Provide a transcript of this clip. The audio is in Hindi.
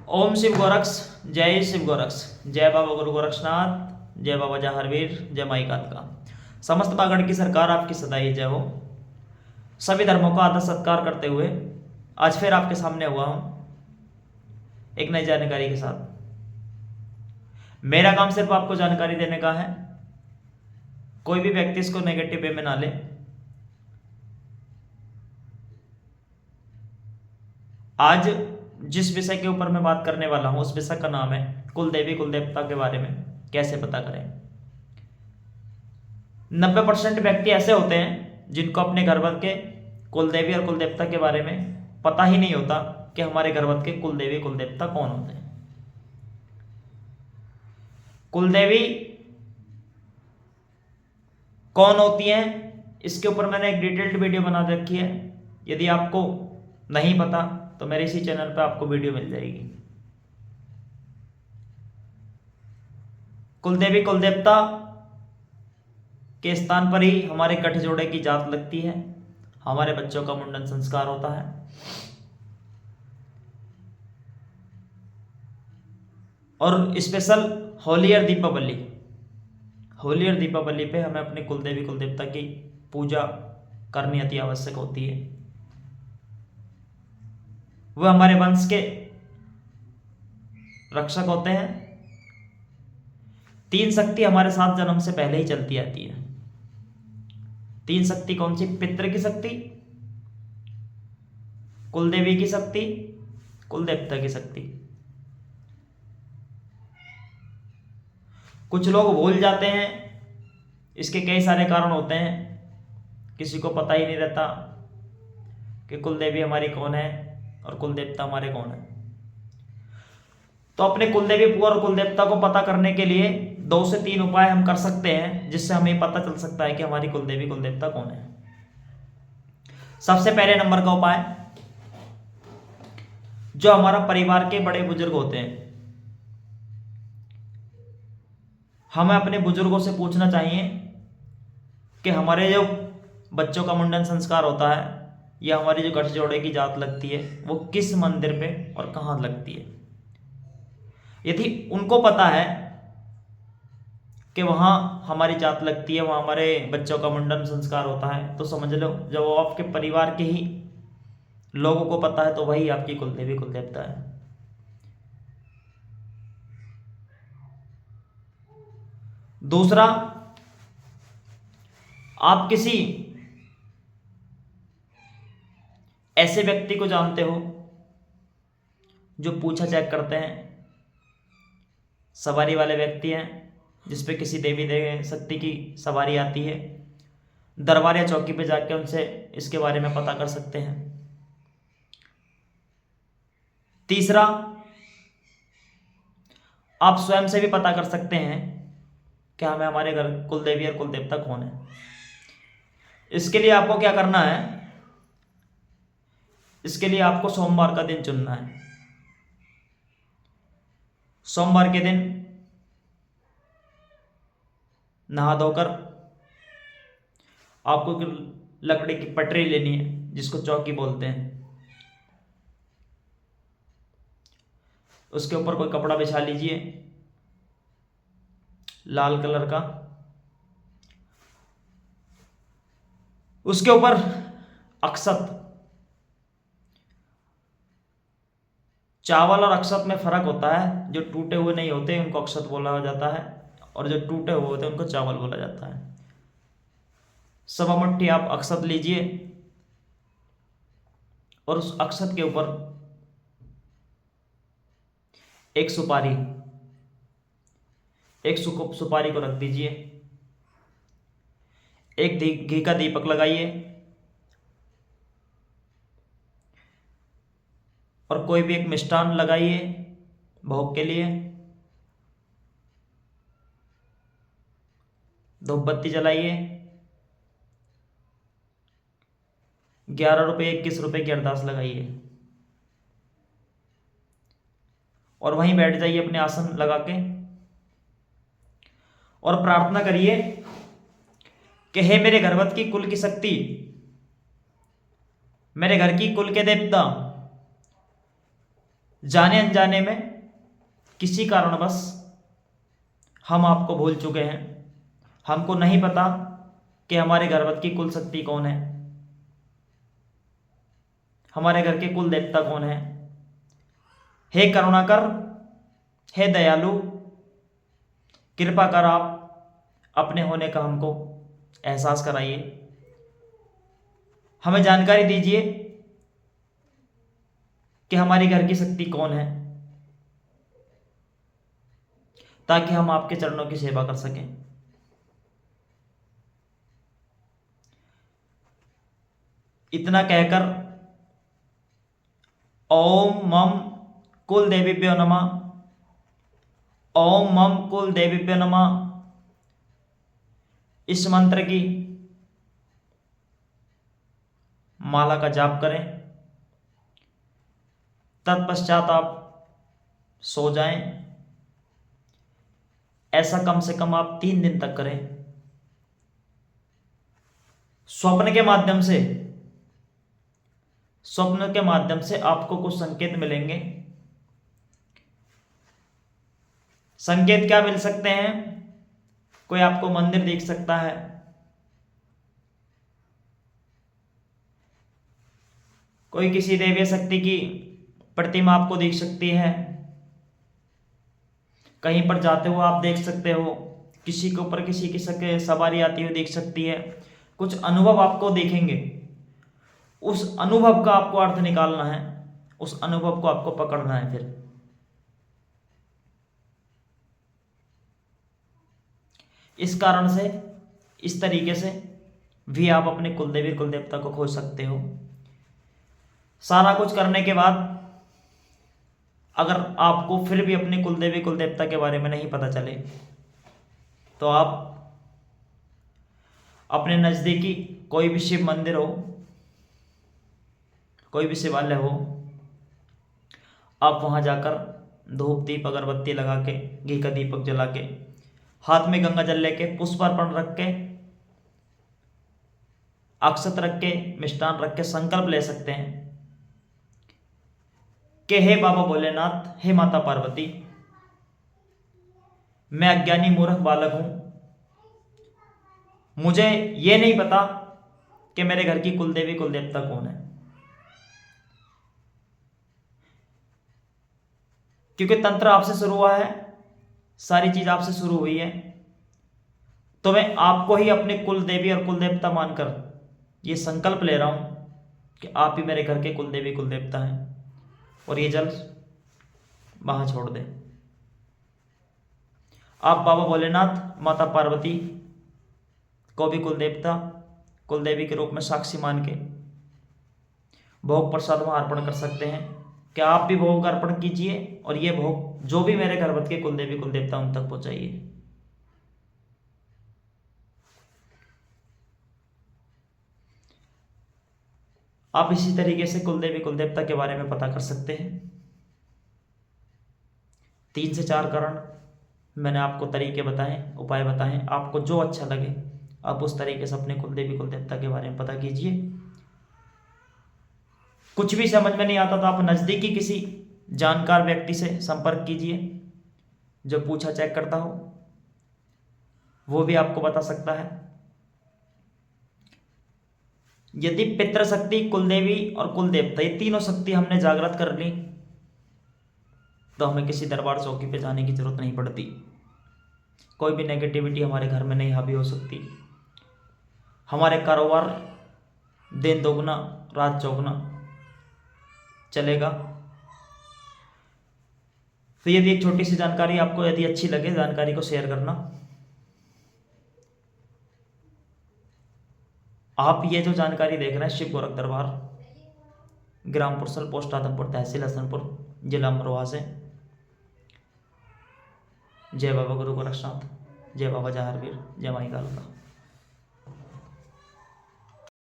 ओम शिव गोरक्ष, जय शिव गोरक्ष, जय बाबा गुरु गोरक्षनाथ, जय बाबा जहारवीर, जय माई का समस्त बागड़ की सरकार आपकी सदाई जय हो। सभी धर्मों का आदर सत्कार करते हुए आज फिर आपके सामने हुआ हूं एक नई जानकारी के साथ। मेरा काम सिर्फ आपको जानकारी देने का है, कोई भी व्यक्ति इसको नेगेटिव वे में ना ले। आज जिस विषय के ऊपर मैं बात करने वाला हूं उस विषय का नाम है कुल देवी कुल देवता के बारे में कैसे पता करें। 90% व्यक्ति ऐसे होते हैं जिनको अपने घर भर के कुल देवी और कुल देवता के बारे में पता ही नहीं होता कि हमारे घर भर के कुल देवी कुल देवता कौन होते हैं। कुल देवी कौन होती हैं इसके ऊपर मैंने एक डिटेल्ड वीडियो बना रखी है। यदि आपको नहीं पता तो मेरे इसी चैनल पर आपको वीडियो मिल जाएगी। कुल देवी कुल देवता के स्थान पर ही हमारे गठजोड़े की जात लगती है, हमारे बच्चों का मुंडन संस्कार होता है। और स्पेशल होली और दीपावली पे हमें अपने कुल देवी कुल देवता की पूजा करनी अति आवश्यक होती है। वह हमारे वंश के रक्षक होते हैं। 3 शक्ति हमारे साथ जन्म से पहले ही चलती आती है। 3 शक्ति कौन सी? पितृ की शक्ति, कुल देवी की शक्ति, कुल देवता की शक्ति। कुछ लोग भूल जाते हैं, इसके कई सारे कारण होते हैं। किसी को पता ही नहीं रहता कि कुल देवी हमारी कौन है और कुल देवता हमारे कौन है। तो अपने कुल देवी और कुल देवता को पता करने के लिए 2 से 3 उपाय हम कर सकते हैं जिससे हमें पता चल सकता है कि हमारी कुल देवी कुल देवता कौन है। सबसे पहले नंबर का उपाय, जो हमारा परिवार के बड़े बुजुर्ग होते हैं, हमें अपने बुजुर्गों से पूछना चाहिए कि हमारे जो बच्चों का मुंडन संस्कार होता है या हमारी जो गठजोड़े की जात लगती है वो किस मंदिर पे और कहाँ लगती है। यदि उनको पता है कि वहाँ हमारी जात लगती है, वहाँ हमारे बच्चों का मुंडन संस्कार होता है, तो समझ लो जब वो आपके परिवार के ही लोगों को पता है तो वही आपकी कुल देवी कुल देवता है। दूसरा, आप किसी ऐसे व्यक्ति को जानते हो जो पूछा चेक करते हैं, सवारी वाले व्यक्ति हैं जिसपे किसी देवी देवी शक्ति की सवारी आती है, दरबार या चौकी पे जाके उनसे इसके बारे में पता कर सकते हैं। तीसरा, आप स्वयं से भी पता कर सकते हैं कि हमें हमारे घर कुल देवी और कुल देवता कौन है। इसके लिए आपको क्या करना है, इसके लिए आपको सोमवार का दिन चुनना है। सोमवार के दिन नहा धोकर आपको लकड़ी की पटरी लेनी है जिसको चौकी बोलते हैं। उसके ऊपर कोई कपड़ा बिछा लीजिए लाल कलर का। उसके ऊपर अक्षत, चावल और अक्षत में फर्क होता है। जो टूटे हुए नहीं होते उनको अक्षत बोला जाता है और जो टूटे हुए होते हैं उनको चावल बोला जाता है। सवा मुट्ठी आप अक्षत लीजिए और उस अक्षत के ऊपर एक सुपारी को रख दीजिए। एक घी का दीपक लगाइए और कोई भी एक मिष्ठान लगाइए भोग के लिए। धूप बत्ती जलाइए। 11 रुपये 21 रुपये की अरदास लगाइए और वहीं बैठ जाइए अपने आसन लगा के और प्रार्थना करिए कि हे मेरे घरवत की कुल की शक्ति, मेरे घर की कुल के देवता, जाने अनजाने में किसी कारणवश हम आपको भूल चुके हैं, हमको नहीं पता कि हमारे घर की कुल शक्ति कौन है, हमारे घर के कुल देवता कौन है। हे करुणाकर, हे दयालु, कृपा कर आप अपने होने का हमको एहसास कराइए, हमें जानकारी दीजिए कि हमारी घर की शक्ति कौन है, ताकि हम आपके चरणों की सेवा कर सकें। इतना कहकर ओम मम कुल देवीभ्यो नमः, ओम मम कुल देवीभ्यो नमः, इस मंत्र की माला का जाप करें। तत्पश्चात आप सो जाएं। ऐसा कम से कम आप 3 दिन तक करें। स्वप्न के माध्यम से आपको कुछ संकेत मिलेंगे। संकेत क्या मिल सकते हैं? कोई आपको मंदिर दिख सकता है, कोई किसी देवी शक्ति की प्रतिमा आपको दिख सकती है, कहीं पर जाते हुए आप देख सकते हो, किसी के ऊपर किसी की सवारी आती हुई दिख सकती है, कुछ अनुभव आपको देखेंगे। उस अनुभव का आपको अर्थ निकालना है, उस अनुभव को आपको पकड़ना है। फिर इस कारण से, इस तरीके से भी आप अपने कुलदेवी कुलदेवता को खोज सकते हो। सारा कुछ करने के बाद अगर आपको फिर भी अपने कुलदेवी कुलदेवता के बारे में नहीं पता चले, तो आप अपने नज़दीकी कोई भी शिव मंदिर हो, कोई भी शिवालय हो, आप वहाँ जाकर धूप दीप अगरबत्ती लगा के, घी का दीपक जला के, हाथ में गंगा जल लेके, पुष्पार्पण रख के, अक्षत रख के, मिष्टान रख के संकल्प ले सकते हैं कि हे बाबा भोलेनाथ, हे माता पार्वती, मैं अज्ञानी मूर्ख बालक हूं, मुझे ये नहीं पता कि मेरे घर की कुलदेवी कुलदेवता कौन है। क्योंकि तंत्र आपसे शुरू हुआ है, सारी चीज आपसे शुरू हुई है, तो मैं आपको ही अपने कुल देवी और कुल देवता मानकर ये संकल्प ले रहा हूं कि आप ही मेरे घर के कुल देवी कुल देवता हैं, और ये जल वहां छोड़ दें। आप बाबा भोलेनाथ, माता पार्वती को भी कुल देवता कुल देवी के रूप में साक्षी मान के भोग प्रसाद वहां अर्पण कर सकते हैं। क्या आप भी भोग अर्पण कीजिए, और ये भोग जो भी मेरे घर के कुल देवी कुल देवता उन तक पहुंचाइए। आप इसी तरीके से कुलदेवी कुलदेवता के बारे में पता कर सकते हैं। 3 से 4 कारण मैंने आपको तरीके बताए, उपाय बताए। आपको जो अच्छा लगे आप उस तरीके से अपने कुलदेवी कुलदेवता के बारे में पता कीजिए। कुछ भी समझ में नहीं आता तो आप नज़दीकी किसी जानकार व्यक्ति से संपर्क कीजिए, जो पूछा चेक करता हो, वो भी आपको बता सकता है। यदि पितृ शक्ति, कुलदेवी और कुलदेवता, ये तीनों शक्ति हमने जागृत कर ली, तो हमें किसी दरबार चौकी पे जाने की जरूरत नहीं पड़ती। कोई भी नेगेटिविटी हमारे घर में नहीं हावी हो सकती। हमारे कारोबार दिन दोगुना रात चौगुना चलेगा। तो यदि एक छोटी सी जानकारी आपको यदि अच्छी लगे, जानकारी को शेयर करना। आप ये जो जानकारी देख रहे हैं, शिव गोरख दरबार, ग्राम पुरसल, पोस्ट आदमपुर, तहसील हसनपुर, जिला अमरोहा से। जय बाबा गुरु गोरक्षनाथ, जय बाबा जहारवीर, जय माई कालका।